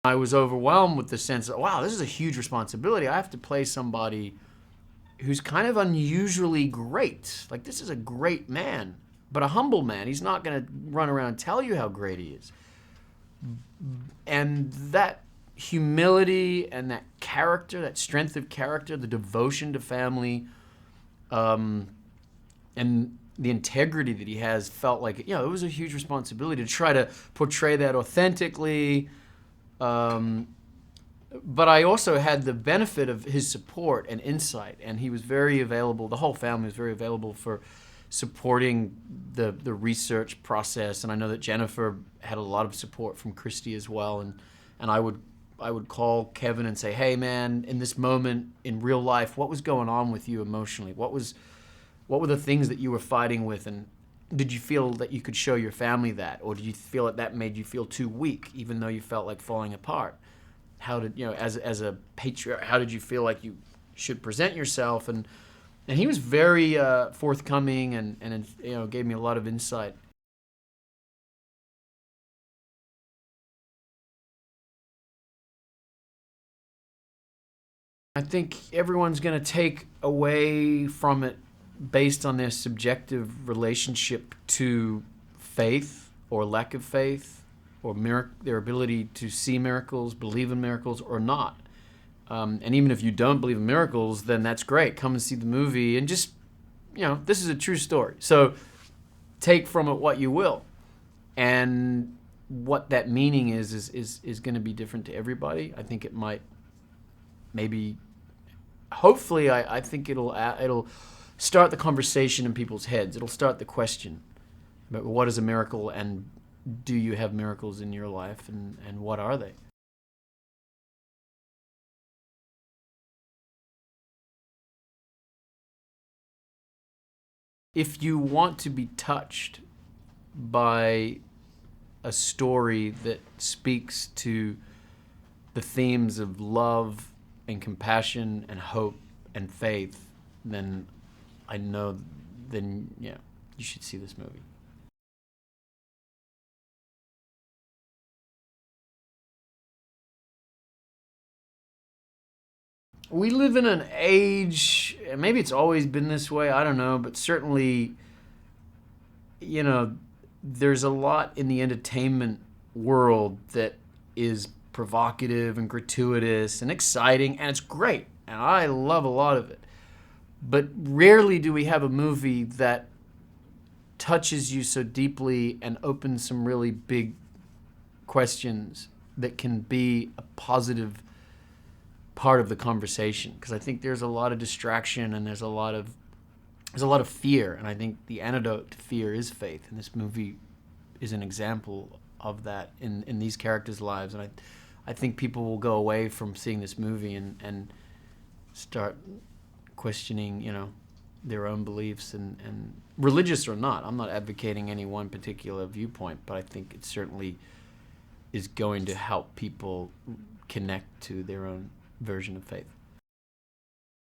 I was overwhelmed with the sense that, wow, this is a huge responsibility. I have to play somebody who's kind of unusually great. Like, this is a great man, but a humble man. He's not going to run around and tell you how great he is. And that humility and that character, that strength of character, the devotion to family, and the integrity that he has, felt like, it was a huge responsibility to try to portray that authentically. But I also had the benefit of his support and insight, and he was very available. The whole family was very available for supporting the research process, and I know that Jennifer had a lot of support from Christy as well. And I would call Kevin and say, "Hey, man, in this moment in real life, what was going on with you emotionally? What were the things that you were fighting with, and did you feel that you could show your family that, or did you feel that made you feel too weak, even though you felt like falling apart? How did, as a patriarch, how did you feel like you should present yourself?" And he was very forthcoming and gave me a lot of insight. I think everyone's going to take away from it based on their subjective relationship to faith or lack of faith, or their ability to see miracles, believe in miracles, or not. And even if you don't believe in miracles, then that's great. Come and see the movie and just, this is a true story. So take from it what you will. And what that meaning is going to be different to everybody. I think it might, maybe, hopefully, I think it'll start the conversation in people's heads. It'll start the question about what is a miracle, and do you have miracles in your life, and what are they? If you want to be touched by a story that speaks to the themes of love and compassion and hope and faith, then I know, then yeah, you should see this movie. We live in an age, maybe it's always been this way, I don't know, but certainly, you know, there's a lot in the entertainment world that is provocative and gratuitous and exciting, and it's great, and I love a lot of it. But rarely do we have a movie that touches you so deeply and opens some really big questions that can be a positive part of the conversation. Because I think there's a lot of distraction, and there's a lot of fear, and I think the antidote to fear is faith, and this movie is an example of that in these characters' lives. And I think people will go away from seeing this movie and start questioning, their own beliefs, and religious or not. I'm not advocating any one particular viewpoint, but I think it certainly is going to help people connect to their own version of faith.